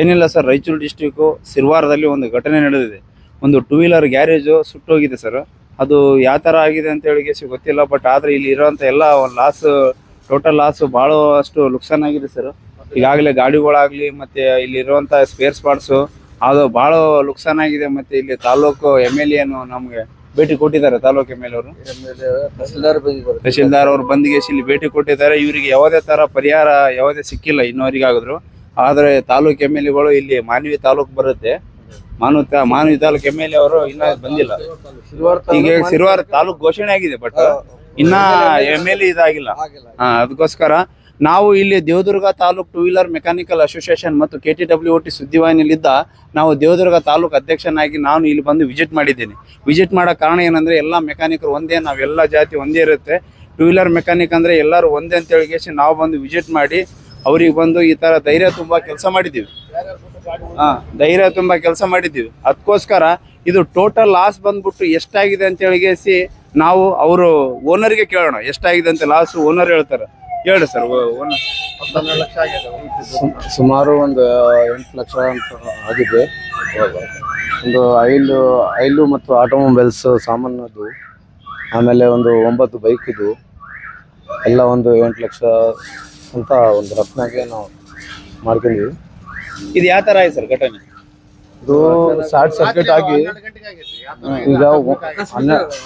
ಏನಿಲ್ಲ sir, Raichur district ಸಿರ್ವಾರದಲ್ಲಿ ಒಂದು ಘಟನೆ ನಡೆದಿದೆ. ಒಂದು ಟೂ ವೀಲರ್ ಗ್ಯಾರೇಜು ಸುಟ್ಟೋಗಿದೆ ಸರ್. ಅದು ಯಾವ ಥರ ಆಗಿದೆ ಅಂತ ಹೇಳಿ ಗೊತ್ತಿಲ್ಲ. ಬಟ್ ಆದರೆ ಇಲ್ಲಿ ಇರೋಂಥ ಎಲ್ಲ ಲಾಸ್, ಟೋಟಲ್ ಲಾಸು ಭಾಳ ಅಷ್ಟು ನುಕ್ಸಾನ್ ಆಗಿದೆ ಸರ್. ಈಗಾಗಲೇ ಗಾಡಿಗಳಾಗಲಿ ಮತ್ತು ಇಲ್ಲಿರುವಂಥ ಸ್ಪೇರ್ಸ್ ಪಾರ್ಟ್ಸು ಅದು ಭಾಳ ನುಕ್ಸಾನ್ ಆಗಿದೆ. ಮತ್ತು ಇಲ್ಲಿ ತಾಲೂಕು MLA ನಮಗೆ ಭೇಟಿ ಕೊಟ್ಟಿದ್ದಾರೆ. ತಾಲೂಕು MLA ಅವರು, ತಹಶೀಲ್ದಾರ್ ಅವರು ಬಂದಿಗೆ ಇಲ್ಲಿ ಭೇಟಿ ಕೊಟ್ಟಿದ್ದಾರೆ. ಇವರಿಗೆ ಯಾವುದೇ ಥರ ಪರಿಹಾರ ಯಾವುದೇ ಸಿಕ್ಕಿಲ್ಲ ಇನ್ನೋರಿಗಾಗಿದ್ರು. ಆದರೆ ತಾಲೂಕು MLA ಇಲ್ಲಿ ಮಾನ್ವಿ ತಾಲೂಕು ಬರುತ್ತೆ, ಮಾನ್ವಿ ತಾಲೂಕು MLA ಅವರು ಇನ್ನ ಬಂದಿಲ್ಲ. ಈಗ ಸಿರ್ವಾರ ತಾಲೂಕು ಘೋಷಣೆ ಆಗಿದೆ, ಬಟ್ ಇನ್ನ MLA ಇದಾಗಿಲ್ಲ. ಅದಕ್ಕೋಸ್ಕರ ನಾವು ಇಲ್ಲಿ Devadurga taluk two wheeler mechanical association ಮತ್ತು KTWOT ಸುದ್ದಿವಾಹಿನಿಯಲ್ಲಿದ್ದ ನಾವು ದೇವದುರ್ಗ ತಾಲೂಕು ಅಧ್ಯಕ್ಷನಾಗಿ ನಾನು ಇಲ್ಲಿ ಬಂದು ವಿಸಿಟ್ ಮಾಡಿದ್ದೇನೆ. ವಿಸಿಟ್ ಮಾಡೋ ಕಾರಣ ಏನಂದರೆ ಎಲ್ಲ ಮೆಕ್ಯಾನಿಕರು ಒಂದೇ, ನಾವೆಲ್ಲ ಜಾತಿ ಒಂದೇ ಇರುತ್ತೆ. ಟೂ ವೀಲರ್ ಮೆಕ್ಯಾನಿಕ್ ಅಂದರೆ ಎಲ್ಲರೂ ಒಂದೇ ಅಂತ ಹೇಳಿ ನಾವು ಬಂದು ವಿಸಿಟ್ ಮಾಡಿ ಅವ್ರಿಗೆ ಬಂದು ಈ ಥರ ಧೈರ್ಯ ತುಂಬ ಕೆಲಸ ಮಾಡಿದ್ದೀವಿ. ಧೈರ್ಯ ತುಂಬ ಕೆಲಸ ಮಾಡಿದ್ದೀವಿ. ಅದಕ್ಕೋಸ್ಕರ ಇದು ಟೋಟಲ್ ಲಾಸ್ ಬಂದ್ಬಿಟ್ಟು ಎಷ್ಟಾಗಿದೆ ಅಂತ ಹೇಳಿ ನಾವು ಅವರು ಓನರ್ಗೆ ಕೇಳೋಣ. ಎಷ್ಟಾಗಿದೆ ಅಂತ ಲಾಸ್ ಓನರ್ ಹೇಳ್ತಾರೆ. ಹೇಳಿ ಸರ್. ಓನರ್ ಸುಮಾರು ಒಂದು 8 ಲಕ್ಷ ಅಂತ ಆಗಿದೆ. ಒಂದು ಐಲು ಮತ್ತು ಆಟೋಮೊಬೈಲ್ಸ್ ಸಾಮಾನದು, ಆಮೇಲೆ ಒಂದು 9 ಬೈಕ್ ಇದು ಎಲ್ಲ ಒಂದು 8 ಲಕ್ಷ ಅಂತ ಒಂದು ರತ್ನಾಗೆ ನಾವು ಮಾಡ್ಕೊಂಡಿದ್ವಿ. ಇದು ಯಾವ ಥರ ಆಯ್ತು ಸರ್ ಘಟನೆ? ಇದು ಶಾರ್ಟ್ ಸರ್ಕ್ಯೂಟ್ ಆಗಿ ಈಗ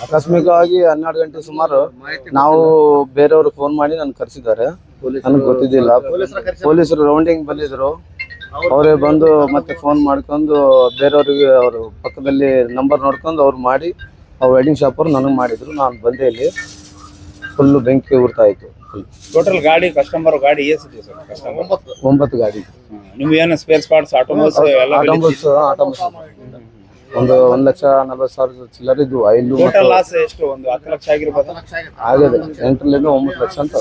ಆಕಸ್ಮಿಕವಾಗಿ 12 ಗಂಟೆ ಸುಮಾರು ನಾವು ಬೇರೆಯವರು ಫೋನ್ ಮಾಡಿ ನನ್ಗೆ ಕರೆಸಿದ್ದಾರೆ. ನನಗೆ ಗೊತ್ತಿದ್ದಿಲ್ಲ. ಪೊಲೀಸರು ರೌಂಡಿಂಗ್ ಬಂದಿದ್ರು. ಅವರೇ ಬಂದು ಮತ್ತೆ ಫೋನ್ ಮಾಡ್ಕೊಂಡು ಬೇರೆಯವ್ರಿಗೆ ಅವರು ಪಕ್ಕದಲ್ಲಿ ನಂಬರ್ ನೋಡ್ಕೊಂಡು ಅವ್ರು ಮಾಡಿ ವೆಲ್ಡಿಂಗ್ ಶಾಪ್ ಅವ್ರು ನನಗೆ ಮಾಡಿದ್ರು. ನಾನು ಬಂದೆ, ಇಲ್ಲಿ ಫುಲ್ಲು ಬೆಂಕಿ ಉರ್ತಾ ಇತ್ತು. ಟೋಟಲ್ ಗಾಡಿ ಕಸ್ಟಮರ್ ಗಾಡಿ ಎಷ್ಟಿದೆ ಸರ್? ಕಸ್ಟಮರ್ 9 ಗಾಡಿ. ನಿಮ್ಗೆ ಏನು ಸ್ಪೇರ್ ಪಾರ್ಟ್ಸ್ ಆಟೋಮೊಬೈಲ್ಸ್ ಒಂದು 1,40,000 ಚಿಲ್ಲರ್ ಇದು. ಐಲು ಟೋಟಲ್ ಲಾಸ್ ಎಷ್ಟು? ಒಂದು 10 ಲಕ್ಷ ಆಗಿರ್ಬೋದು. ಆಗಿದೆ. 8ರಿಂದ 9 ಲಕ್ಷ ಅಂತ.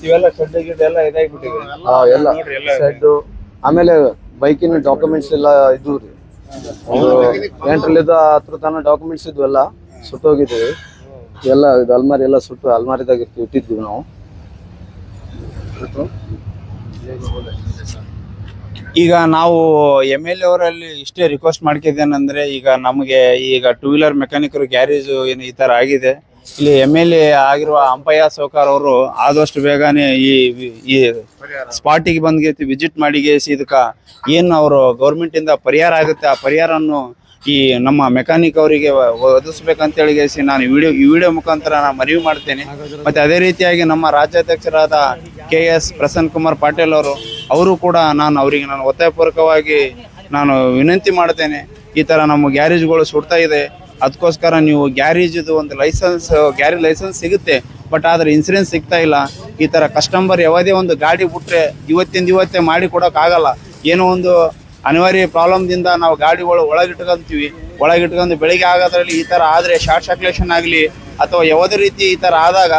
ಇವೆಲ್ಲ ಶೆಡ್ ಗಿಡ್ ಎಲ್ಲ ಇದಾಗಿಬಿಟ್ಟಿದೆ. ಎಲ್ಲ ಶೆಡ್, ಆಮೇಲೆ ಬೈಕಿನ ಡಾಕ್ಯುಮೆಂಟ್ಸ್ ಎಲ್ಲ ಇದು ರೀ. ಒಂದು 8ರಿಂದ 10 ತನಕ ಡಾಕ್ಯುಮೆಂಟ್ಸ್ ಇದ್ವು, ಎಲ್ಲ ಸುಟ್ಟೋಗಿದ್ದೀವಿ. ಎಲ್ಲ ಇದು ಅಲ್ಮಾರಿ ಎಲ್ಲ ಸುಟ್ಟು ಅಲ್ಮಾರಿದಾಗ ಇಟ್ಟಿದ್ವಿ ನಾವು. ಈಗ ನಾವು MLA ಅವರಲ್ಲಿ ಇಷ್ಟೇ ರಿಕ್ವೆಸ್ಟ್ ಮಾಡ್ತಿದ್ದೇನೆಂದ್ರೆ, ಈಗ ನಮಗೆ ಈಗ ಟೂ ವೀಲರ್ ಮೆಕ್ಯಾನಿಕರು ಗ್ಯಾರೇಜ್ ಏನು ಈ ಥರ ಆಗಿದೆ, ಇಲ್ಲಿ MLA ಆಗಿರುವ ಅಂಪಯ್ಯ ಸೌಕಾರ್ ಅವರು ಆದಷ್ಟು ಬೇಗನೆ ಈ ಸ್ಪಾಟಿಗೆ ಬಂದು ವಿಸಿಟ್ ಮಾಡಿ ಇದಕ್ಕೆ ಏನು ಅವರು ಗೌರ್ಮೆಂಟಿಂದ ಪರಿಹಾರ ಆಗುತ್ತೆ ಆ ಪರಿಹಾರವನ್ನು ಈ ನಮ್ಮ ಮೆಕ್ಯಾನಿಕ್ ಅವರಿಗೆ ಒದಗಿಸ್ಬೇಕಂತೇಳಿ ನಾನು ಈ ವಿಡಿಯೋ ಮುಖಾಂತರ ನಾನು ಮನವಿ ಮಾಡ್ತೇನೆ. ಮತ್ತು ಅದೇ ರೀತಿಯಾಗಿ ನಮ್ಮ ರಾಜ್ಯಾಧ್ಯಕ್ಷರಾದ KS ಪ್ರಸನ್ನ ಕುಮಾರ್ ಪಾಟೀಲ್ ಅವರು ಕೂಡ ನಾನು ಒತ್ತಾಯಪೂರ್ವಕವಾಗಿ ನಾನು ವಿನಂತಿ ಮಾಡ್ತೇನೆ. ಈ ಥರ ನಮ್ಮ ಗ್ಯಾರೇಜ್ಗಳು ಸುಡ್ತಾ ಇದೆ, ಅದಕ್ಕೋಸ್ಕರ ನೀವು ಗ್ಯಾರೇಜಿದು ಒಂದು ಗ್ಯಾರೇಜ್ ಲೈಸೆನ್ಸ್ ಸಿಗುತ್ತೆ, ಬಟ್ ಆದರೆ ಇನ್ಸೂರೆನ್ಸ್ ಸಿಗ್ತಾ ಇಲ್ಲ. ಈ ಥರ ಕಸ್ಟಮರ್ ಯಾವುದೇ ಒಂದು ಗಾಡಿ ಬಿಟ್ಟರೆ ಇವತ್ತೇ ಮಾಡಿ ಕೊಡೋಕ್ಕಾಗಲ್ಲ. ಏನೋ ಒಂದು ಅನಿವಾರ್ಯ ಪ್ರಾಬ್ಲಮ್ದಿಂದ ನಾವು ಗಾಡಿಗಳು ಒಳಗಿಟ್ಕೊಂಡು ಬೆಳಿಗ್ಗೆ ಆಗೋದ್ರಲ್ಲಿ ಈ ಥರ ಆದರೆ ಶಾರ್ಟ್ ಸರ್ಕ್ಯುಲೇಷನ್ ಆಗಲಿ ಅಥವಾ ಯಾವುದೇ ರೀತಿ ಈ ಥರ ಆದಾಗ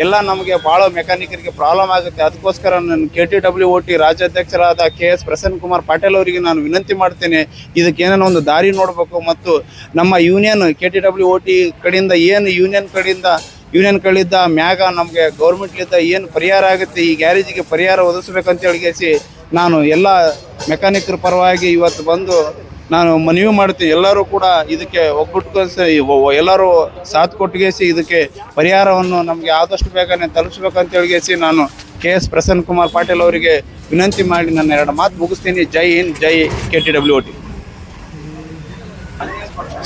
ಎಲ್ಲ ನಮಗೆ ಭಾಳ ಮೆಕ್ಯಾನಿಕರಿಗೆ ಪ್ರಾಬ್ಲಮ್ ಆಗುತ್ತೆ. ಅದಕ್ಕೋಸ್ಕರ ನಾನು KTWOT ರಾಜ್ಯಾಧ್ಯಕ್ಷರಾದ KS ಪ್ರಸನ್ನ ಕುಮಾರ್ ಪಾಟೀಲ್ ಅವರಿಗೆ ನಾನು ವಿನಂತಿ ಮಾಡ್ತೇನೆ, ಇದಕ್ಕೆ ಏನೇನೋ ಒಂದು ದಾರಿ ನೋಡಬೇಕು. ಮತ್ತು ನಮ್ಮ ಯೂನಿಯನ್ KTWOT ಕಡೆಯಿಂದ ಏನು ಯೂನಿಯನ್ ಗಳಿದ್ದ ಮ್ಯಾಗ ನಮಗೆ ಗೌರ್ಮೆಂಟ್ಲಿದ್ದ ಏನು ಪರಿಹಾರ ಆಗುತ್ತೆ, ಈ ಗ್ಯಾರೇಜಿಗೆ ಪರಿಹಾರ ಒದಗಿಸ್ಬೇಕಂತೇಳಿ ನಾನು ಎಲ್ಲ ಮೆಕ್ಯಾನಿಕರ ಪರವಾಗಿ ಇವತ್ತು ಬಂದು ನಾನು ಮನವಿ ಮಾಡ್ತೀನಿ. ಎಲ್ಲರೂ ಕೂಡ ಇದಕ್ಕೆ ಎಲ್ಲರೂ ಸಾಥ್ ಕೊಟ್ಟಿಗೆಸಿ ಇದಕ್ಕೆ ಪರಿಹಾರವನ್ನು ನಮಗೆ ಆದಷ್ಟು ಬೇಗನೆ ತಲುಪಿಸ್ಬೇಕಂತೇಳಿ ನಾನು KS ಪ್ರಸನ್ನ ಕುಮಾರ್ ಪಾಟೀಲ್ ಅವರಿಗೆ ವಿನಂತಿ ಮಾಡಿ ನನ್ನ 2 ಮಾತು ಮುಗಿಸ್ತೀನಿ. ಜೈ ಹಿಂದ್, ಜೈ KTWOT.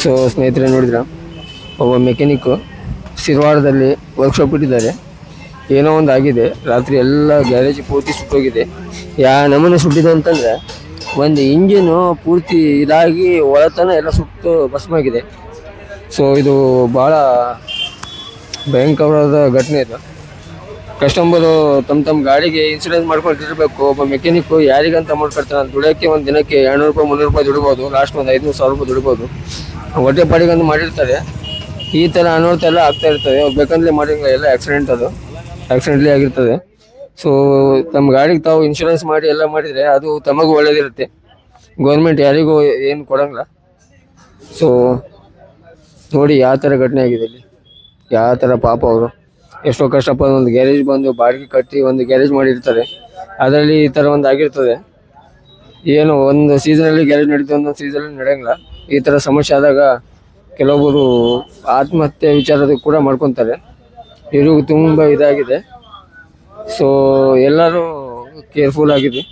ಸೊ ಸ್ನೇಹಿತರೆ, ನೋಡಿದ್ರ ಒಬ್ಬ ಮೆಕ್ಯಾನಿಕ್ಕು ಸಿರ್ವಾರದಲ್ಲಿ ವರ್ಕ್ಶಾಪ್ ಇಟ್ಟಿದ್ದಾರೆ. ಏನೋ ಒಂದು ಆಗಿದೆ, ರಾತ್ರಿ ಎಲ್ಲ ಗ್ಯಾರೇಜ್ ಪೂರ್ತಿ ಸುಟ್ಟೋಗಿದೆ. ನಮ್ಮನೆ ಸುಟ್ಟಿದೆ ಅಂತಂದರೆ ಒಂದು ಇಂಜಿನು ಪೂರ್ತಿ ಇದಾಗಿ ಒಳತನ ಎಲ್ಲ ಸುಟ್ಟು ಭಸ್ಮಾಗಿದೆ. ಸೊ ಇದು ಭಾಳ ಭಯಂಕರವಾದ ಘಟನೆ ಇದು. ಕಸ್ಟಮರು ತಮ್ಮ ಗಾಡಿಗೆ ಇನ್ಸೂರೆನ್ಸ್ ಮಾಡ್ಕೊಂಡಿರ್ಬೇಕು. ಒಬ್ಬ ಮೆಕ್ಯಾನಿಕ್ಕು ಯಾರಿಗಂತ ಮಾಡ್ಕೊಳ್ತಾನೆ, ದುಡಿಯೋಕ್ಕೆ ಒಂದು ದಿನಕ್ಕೆ 200 ರೂಪಾಯಿ 300 ರೂಪಾಯಿ ದುಡಿಬೋದು, ಲಾಸ್ಟ್ ಒಂದು 500,000 ರೂಪಾಯಿ ದುಡಿಬೋದು. ಹೊಟ್ಟೆ ಪಾಡಿಗಂದು ಮಾಡಿರ್ತಾರೆ. ಈ ಥರ ಅನರ್ಥ ಎಲ್ಲ ಆಗ್ತಾ ಇರ್ತದೆ. ಬೇಕಂದ್ರೆ ಮಾಡಿಲ್ಲ, ಎಲ್ಲ ಆಕ್ಸಿಡೆಂಟ್ಲಿ ಆಗಿರ್ತದೆ. ಸೊ ತಮ್ಮ ಗಾಡಿಗೆ ತಾವು ಇನ್ಶೂರೆನ್ಸ್ ಮಾಡಿ ಎಲ್ಲ ಮಾಡಿದರೆ ಅದು ತಮಗೂ ಒಳ್ಳೇದಿರುತ್ತೆ. ಗೌರ್ಮೆಂಟ್ ಯಾರಿಗೂ ಏನು ಕೊಡೋಂಗಿಲ್ಲ. ಸೊ ನೋಡಿ ಯಾವ ಥರ ಘಟನೆ ಆಗಿದೆ ಇಲ್ಲಿ, ಯಾವ ಥರ ಪಾಪ ಅವರು ಎಷ್ಟೋ ಕಷ್ಟಪಟ್ಟು ಒಂದು ಗ್ಯಾರೇಜ್ ಬಂದು ಬಾಡಿಗೆ ಕಟ್ಟಿ ಒಂದು ಗ್ಯಾರೇಜ್ ಮಾಡಿರ್ತಾರೆ, ಅದರಲ್ಲಿ ಈ ಥರ ಒಂದು ಆಗಿರ್ತದೆ. ಏನು ಒಂದು ಸೀಸನಲ್ಲಿ ಗ್ಯಾರೇಜ್ ನಡೀತು, ಒಂದೊಂದು ಸೀಸನಲ್ಲಿ ನಡೆಯಂಗಿಲ್ಲ. ಈ ಥರ ಸಮಸ್ಯೆ ಆದಾಗ ಕೆಲವೊಬ್ಬರು ಆತ್ಮಹತ್ಯೆ ವಿಚಾರದ ಕೂಡ ಮಾಡ್ಕೊತಾರೆ. ಇವ್ರಿಗೂ ತುಂಬ ಇದಾಗಿದೆ. ಸೊ ಎಲ್ಲರೂ ಕೇರ್ಫುಲ್ ಆಗಿದೆ.